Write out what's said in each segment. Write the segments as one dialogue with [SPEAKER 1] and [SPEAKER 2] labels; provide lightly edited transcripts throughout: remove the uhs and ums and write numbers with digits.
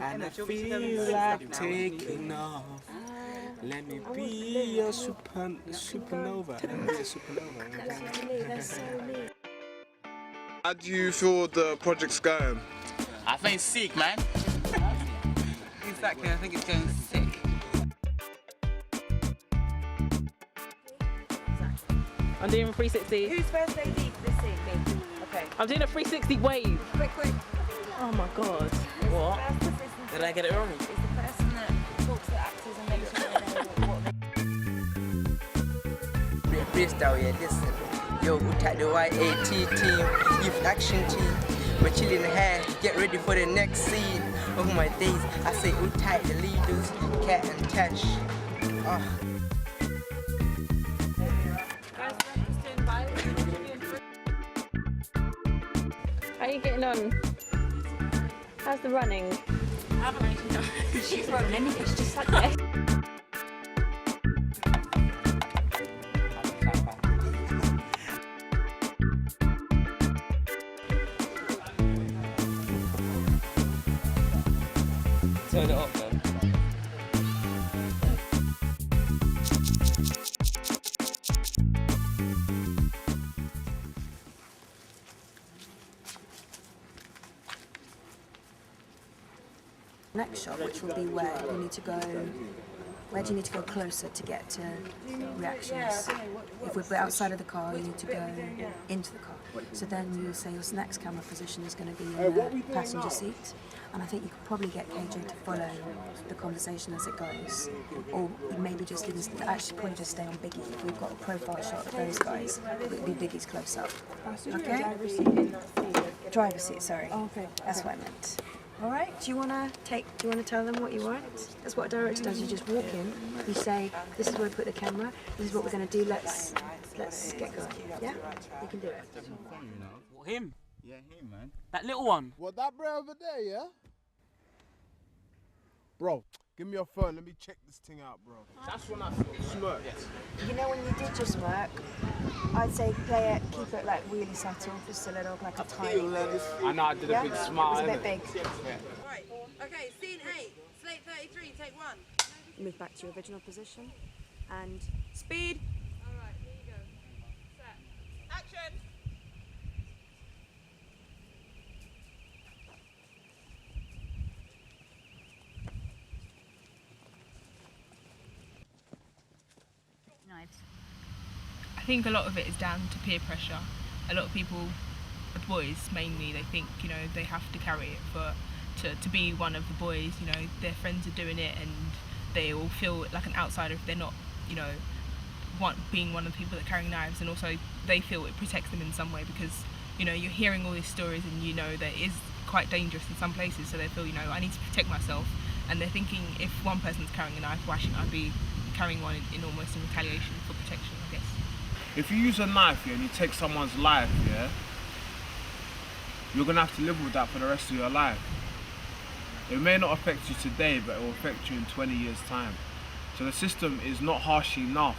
[SPEAKER 1] And I feel like taking off. Let me be your supernova. Let me be a supernova.
[SPEAKER 2] That's so neat.
[SPEAKER 3] How do you feel the project's going?
[SPEAKER 4] I think it's sick, man.
[SPEAKER 5] Exactly, I think it's going sick.
[SPEAKER 6] I'm doing a 360.
[SPEAKER 2] Who's first AD for this scene? Me. Okay.
[SPEAKER 6] I'm doing a 360 wave.
[SPEAKER 2] Quick.
[SPEAKER 6] Oh my god. What? Did I get it wrong?
[SPEAKER 2] Is the person that talks to actors and makes sure they know what they...
[SPEAKER 7] Freestyle, yeah, listen. Yo, Utak the YAT team, Youth Action team. We're chilling here, get ready for the next scene. Oh my days, I say Utak the leaders, Cat and Tash.
[SPEAKER 6] How are you getting on? How's the running?
[SPEAKER 2] I haven't really done. She's running anything, she's just like this.
[SPEAKER 4] Turn it off then.
[SPEAKER 8] Next shot, which will be where you need to go. Where do you need to go closer to get to reactions? If we're outside of the car, you need to go into the car. So then you say your next camera position is going to be in the passenger seat. And I think you could probably get KJ to follow the conversation as it goes. Or maybe just even, actually probably just stay on Biggie. If we've got a profile shot of those guys, it would be Biggie's close up. Okay? Driver's seat, sorry.
[SPEAKER 2] Oh, okay.
[SPEAKER 8] That's what I meant. All right, do you want to tell them what you want? That's what a director does. You just walk in, you say, this is where we put the camera, this is what we're going to do, let's get going. Yeah? You can do it.
[SPEAKER 4] What, him?
[SPEAKER 9] Yeah, him, man.
[SPEAKER 4] That little one?
[SPEAKER 3] What, that bro over there, yeah? Bro, give me your phone, let me check this thing out, bro. That's when I smirked. Yes.
[SPEAKER 8] You know when you did just work, I'd say play it, keep it like really subtle, just a little, like a tiny...
[SPEAKER 1] I know I did a big smile.
[SPEAKER 8] It was a bit big.
[SPEAKER 2] Right, okay, scene 8, slate 33, take 1.
[SPEAKER 8] Move back to your original position, and speed.
[SPEAKER 2] Alright, here you go. Set. Action!
[SPEAKER 10] I think a lot of it is down to peer pressure. A lot of people, boys mainly, they think, you know, they have to carry it to be one of the boys, you know, their friends are doing it and they all feel like an outsider if they're not, you know, being one of the people that are carrying knives, and also they feel it protects them in some way because, you know, you're hearing all these stories and you know that it is quite dangerous in some places, so they feel, you know, I need to protect myself, and they're thinking if one person's carrying a knife, why shouldn't I be carrying one in almost in retaliation for protection, I guess.
[SPEAKER 1] If you use a knife, and you take someone's life, you're gonna have to live with that for the rest of your life. It may not affect you today, but it will affect you in 20 years' time. So the system is not harsh enough,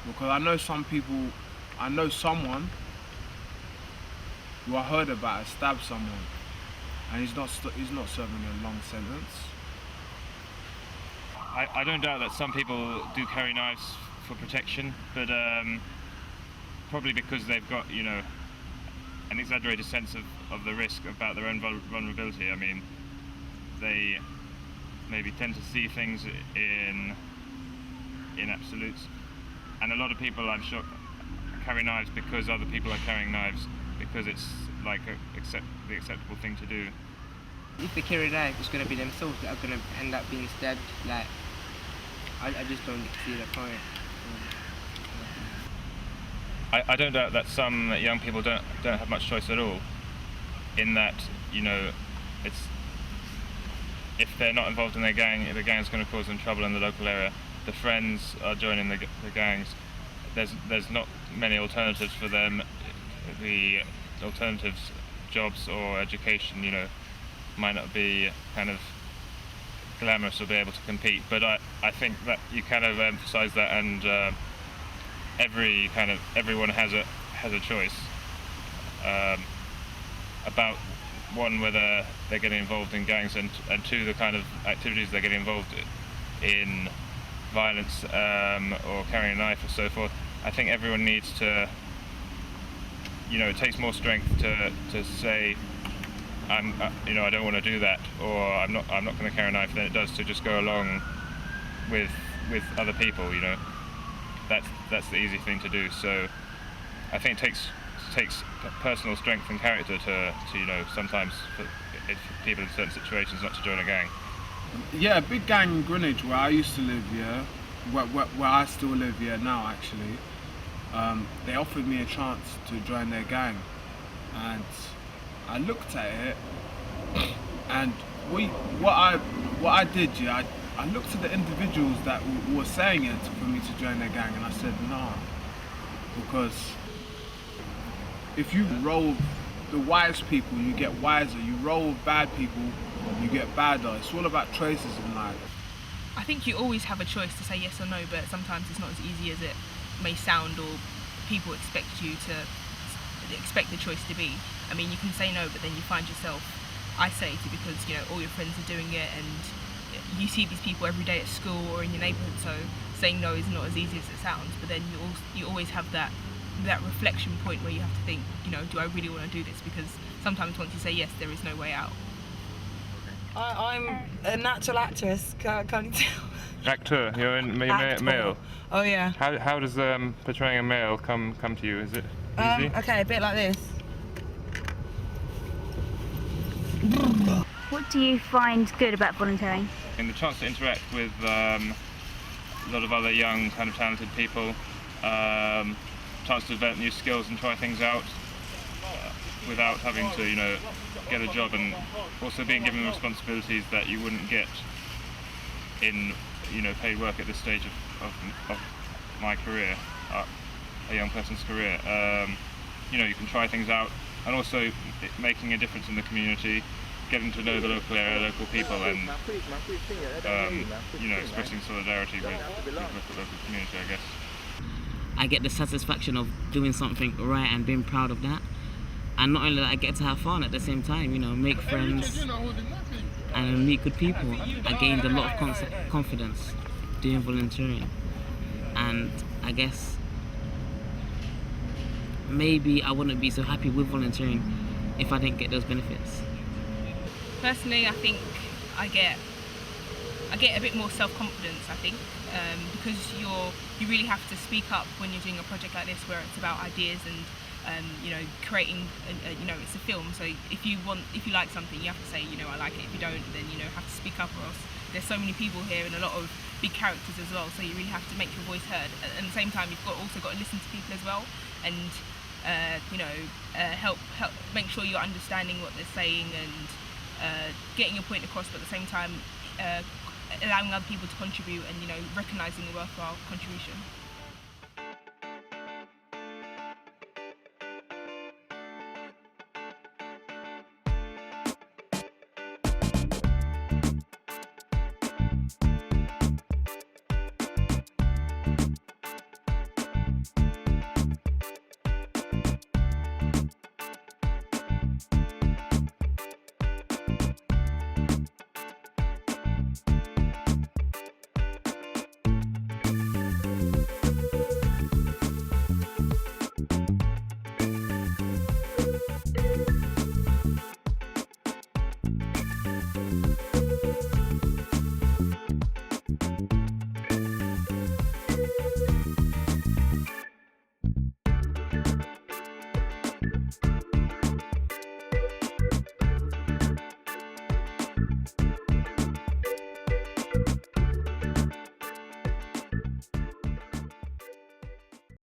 [SPEAKER 1] because I know someone who I heard about has stabbed someone, and he's not serving a long sentence.
[SPEAKER 11] I don't doubt that some people do carry knives for protection, but probably because they've got, you know, an exaggerated sense of the risk about their own vulnerability. I mean, they maybe tend to see things in absolutes, and a lot of people, I'm sure, carry knives because other people are carrying knives because it's like the acceptable thing to do.
[SPEAKER 7] If they carry a knife, it's going to be themselves that are going to end up being stabbed. Like, I just don't see the point.
[SPEAKER 11] I don't doubt that some young people don't have much choice at all, in that, you know, it's, if they're not involved in their gang, the gang's going to cause them trouble in the local area. The friends are joining the gangs. There's not many alternatives for them. The alternatives, jobs or education, you know, might not be kind of glamorous or be able to compete. But I think that you kind of emphasise that, and everyone has a choice about one, whether they're getting involved in gangs, and two, the kind of activities they're getting involved in, violence or carrying a knife or so forth. I think everyone needs to, it takes more strength to say, I don't want to do that, or I'm not going to carry a knife, than it does to just go along with other people. That's the easy thing to do. So I think it takes personal strength and character to sometimes for people in certain situations not to join a gang.
[SPEAKER 1] Yeah, a big gang in Greenwich where I used to live, yeah, where I still live, yeah, now actually. They offered me a chance to join their gang, and I looked at it, and what I did, yeah, I looked at the individuals that were saying it for me to join their gang, and I said nah, because if you roll with the wise people, you get wiser. You roll with bad people, you get badder. It's all about choices in life.
[SPEAKER 10] I think you always have a choice to say yes or no, but sometimes it's not as easy as it may sound, or people expect you to expect the choice to be. I mean, you can say no, but then you find yourself isolated because all your friends are doing it, and you see these people every day at school or in your neighbourhood. So saying no is not as easy as it sounds. But then you always have that reflection point where you have to think, do I really want to do this? Because sometimes once you say yes, there is no way out.
[SPEAKER 2] I'm a natural actress, can't you tell?
[SPEAKER 11] Actor, you're male.
[SPEAKER 2] Oh yeah.
[SPEAKER 11] How does portraying a male come to you? Is it easy?
[SPEAKER 2] Okay, a bit like this.
[SPEAKER 5] What do you find good about volunteering?
[SPEAKER 11] And the chance to interact with a lot of other young, kind of talented people, chance to develop new skills and try things out without having to, get a job, and also being given responsibilities that you wouldn't get in, paid work at this stage of my career, a young person's career. You can try things out, and also making a difference in the community, getting to know the local area, local people, and expressing solidarity with the local community, I guess.
[SPEAKER 9] I get the satisfaction of doing something right and being proud of that. And not only that, I get to have fun at the same time, make friends and meet good people. I gained a lot of confidence doing volunteering. And I guess maybe I wouldn't be so happy with volunteering if I didn't get those benefits.
[SPEAKER 10] Personally, I think I get a bit more self-confidence, I think, because you really have to speak up when you're doing a project like this, where it's about ideas and creating, it's a film. So if you like something, you have to say, I like it. If you don't, then have to speak up, or else there's so many people here and a lot of big characters as well. So you really have to make your voice heard. At the same time, you've also got to listen to people as well, and help make sure you're understanding what they're saying and getting your point across, but at the same time allowing other people to contribute and recognising the worthwhile contribution.